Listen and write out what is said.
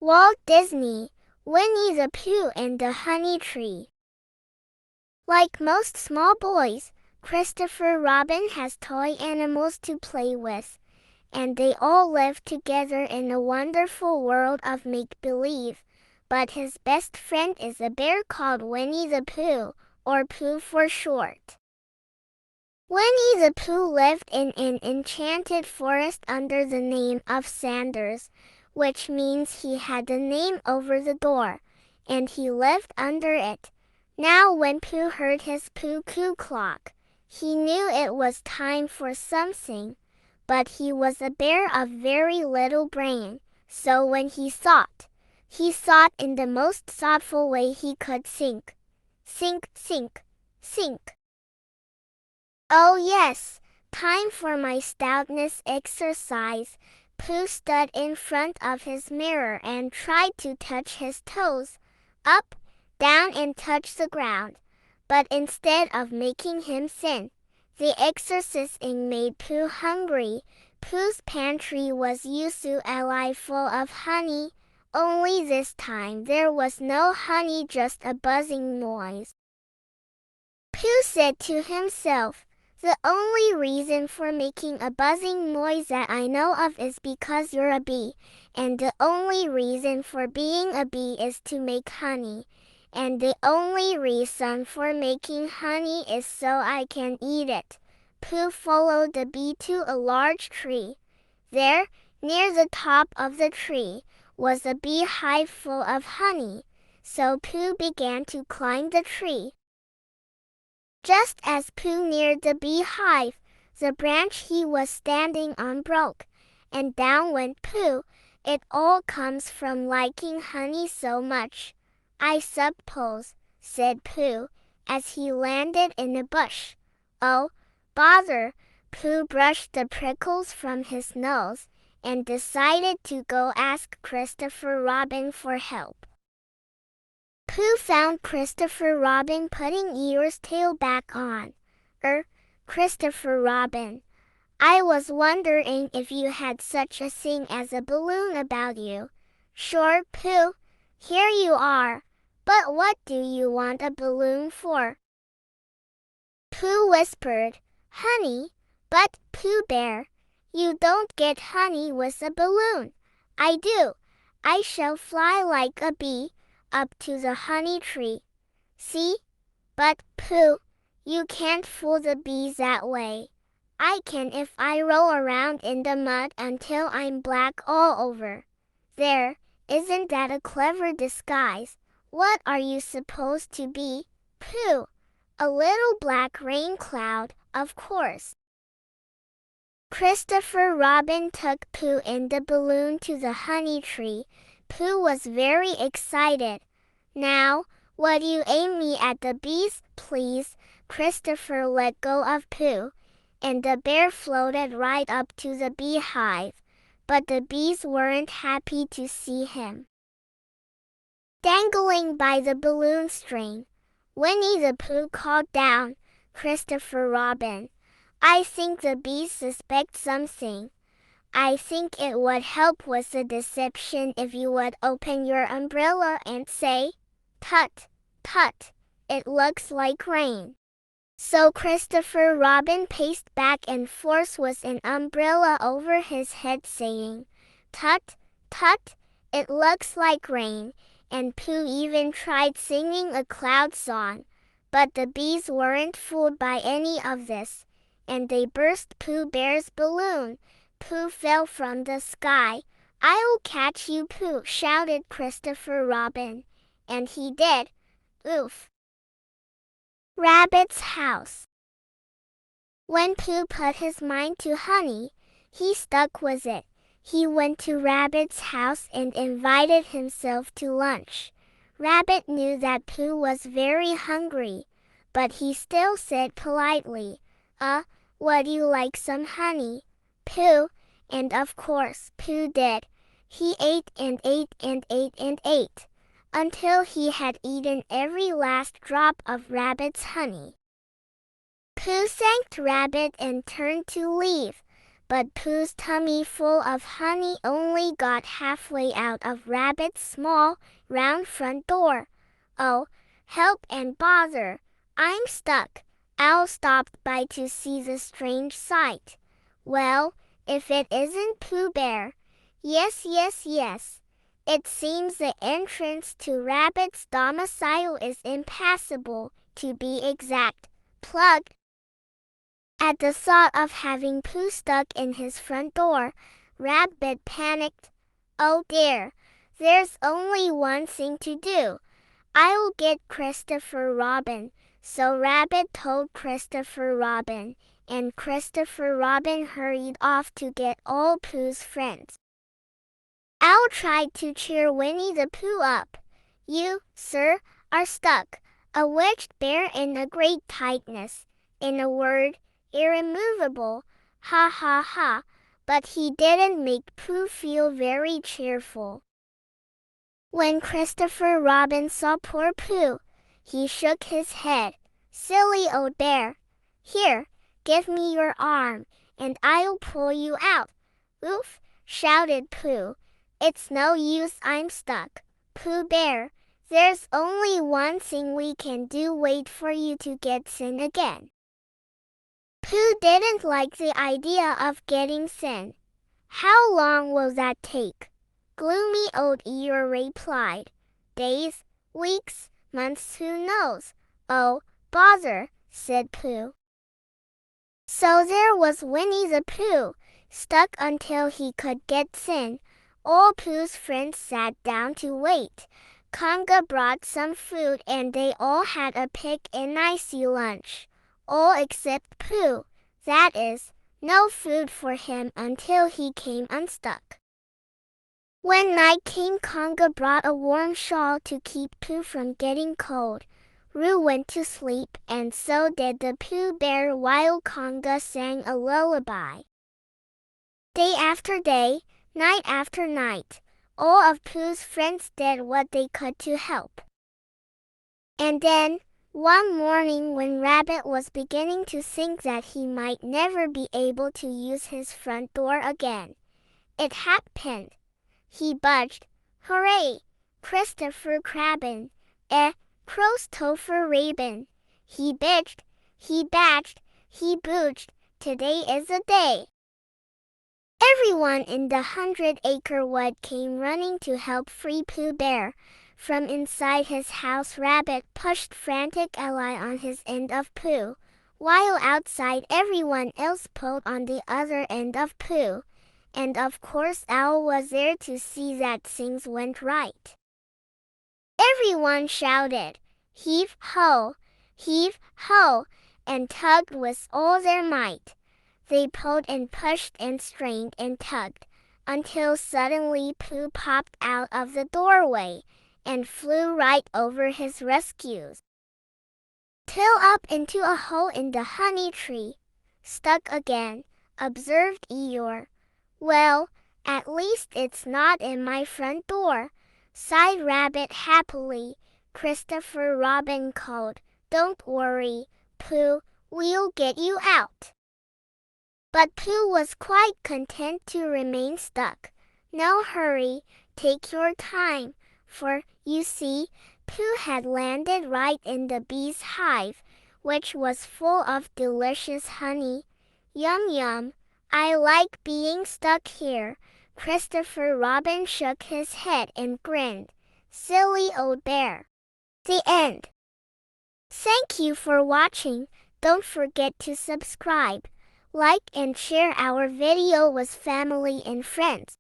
Walt Disney, Winnie the Pooh and the Honey Tree. Like most small boys, Christopher Robin has toy animals to play with, and they all live together in a wonderful world of make-believe. But his best friend is a bear called Winnie the Pooh, or Pooh for short. Winnie the Pooh lived in an enchanted forest under the name of Sanders, which means he had the name over the door, and he lived under it. Now when Pooh heard his cuckoo clock, he knew it was time for something, but he was a bear of very little brain, so when he thought in the most thoughtful way he could think. Think, think, think. Oh yes, time for my stoutness exercise. Pooh stood in front of his mirror and tried to touch his toes, up, down and touch the ground. But instead of making him thin, the exercising made Pooh hungry. Pooh's pantry was usually full of honey, only this time there was no honey, just a buzzing noise. Pooh said to himself, "The only reason for making a buzzing noise that I know of is because you're a bee, and the only reason for being a bee is to make honey, and the only reason for making honey is so I can eat it." Pooh followed the bee to a large tree. There, near the top of the tree, was a beehive full of honey, so Pooh began to climb the tree. Just as Pooh neared the beehive, the branch he was standing on broke, and down went Pooh. "It all comes from liking honey so much, I suppose," said Pooh, as he landed in a bush. "Oh, bother!" Pooh brushed the prickles from his nose, and decided to go ask Christopher Robin for help. Pooh found Christopher Robin putting Eeyore's tail back on. Christopher Robin, I was wondering if you had such a thing as a balloon about you." "Sure, Pooh. Here you are. But what do you want a balloon for?" Pooh whispered, "Honey." "But, Pooh Bear, you don't get honey with a balloon." "I do. I shall fly like a bee up to the honey tree. See?" "But, Pooh, you can't fool the bees that way." "I can if I roll around in the mud until I'm black all over." "There, isn't that a clever disguise? What are you supposed to be, Pooh?" "A little black rain cloud, of course." Christopher Robin took Pooh in the balloon to the honey tree. Pooh was very excited. "Now, would you aim me at the bees, please?" Christopher let go of Pooh, and the bear floated right up to the beehive, but the bees weren't happy to see him. Dangling by the balloon string, Winnie the Pooh called down, "Christopher Robin, I think the bees suspect something. I think it would help with the deception if you would open your umbrella and say, 'Tut, tut, it looks like rain.'" So Christopher Robin paced back and forth with an umbrella over his head saying, "Tut, tut, it looks like rain," and Pooh even tried singing a cloud song. But the bees weren't fooled by any of this, and they burst Pooh Bear's balloon. Pooh fell from the sky. "I'll catch you, Pooh," shouted Christopher Robin. And he did. Oof. Rabbit's house. When Pooh put his mind to honey, he stuck with it. He went to Rabbit's house and invited himself to lunch. Rabbit knew that Pooh was very hungry, but he still said politely, "Would you like some honey, Pooh?" And of course Pooh did. He ate and ate and ate and ate, until he had eaten every last drop of Rabbit's honey. Pooh thanked Rabbit and turned to leave, but Pooh's tummy full of honey only got halfway out of Rabbit's small, round front door. Oh, help and bother! I'm stuck. Owl stopped by to see the strange sight. Well, if it isn't Pooh Bear. Yes, yes, yes. It seems the entrance to Rabbit's domicile is impassable, to be exact. Plug! At the thought of having Pooh stuck in his front door, Rabbit panicked. Oh dear, there's only one thing to do. I'll get Christopher Robin. So Rabbit told Christopher Robin, and Christopher Robin hurried off to get all Pooh's friends. Owl tried to cheer Winnie the Pooh up. You, sir, are stuck, a wedged bear in a great tightness. In a word, irremovable. Ha ha ha. But he didn't make Pooh feel very cheerful. When Christopher Robin saw poor Pooh, he shook his head. Silly old bear. Here, give me your arm, and I'll pull you out. Oof, shouted Pooh. It's no use, I'm stuck. Pooh Bear, there's only one thing we can do, wait for you to get thin again. Pooh didn't like the idea of getting thin. How long will that take? Gloomy old Eeyore replied. Days, weeks, months, who knows? Oh, bother, said Pooh. So there was Winnie the Pooh, stuck until he could get thin. All Pooh's friends sat down to wait. Conga brought some food and they all had a pick-and-icy lunch. All except Pooh. That is, no food for him until he came unstuck. When night came, Conga brought a warm shawl to keep Pooh from getting cold. Roo went to sleep, and so did the Pooh Bear while Conga sang a lullaby. Day after day, night after night, all of Pooh's friends did what they could to help. And then, one morning when Rabbit was beginning to think that he might never be able to use his front door again, it happened. He budged. Hooray! Christopher Crabbin. Crows Topher Rabin. He bitched, he badged, he booged. Today is a day. Everyone in the 100-acre wood came running to help free Pooh Bear. From inside his house, Rabbit pushed frantic Ally on his end of Pooh, while outside everyone else pulled on the other end of Pooh. And of course Owl was there to see that things went right. Everyone shouted, heave ho, and tugged with all their might. They pulled and pushed and strained and tugged, until suddenly Pooh popped out of the doorway and flew right over his rescues. Till up into a hole in the honey tree. Stuck again, observed Eeyore. Well, at least it's not in my front door, sighed Rabbit happily. Christopher Robin called, Don't worry, Pooh, we'll get you out. But Pooh was quite content to remain stuck. No hurry, take your time, for, you see, Pooh had landed right in the bee's hive, which was full of delicious honey. Yum yum, I like being stuck here. Christopher Robin shook his head and grinned. Silly old bear. The end. Thank you for watching. Don't forget to subscribe, like and share our video with family and friends.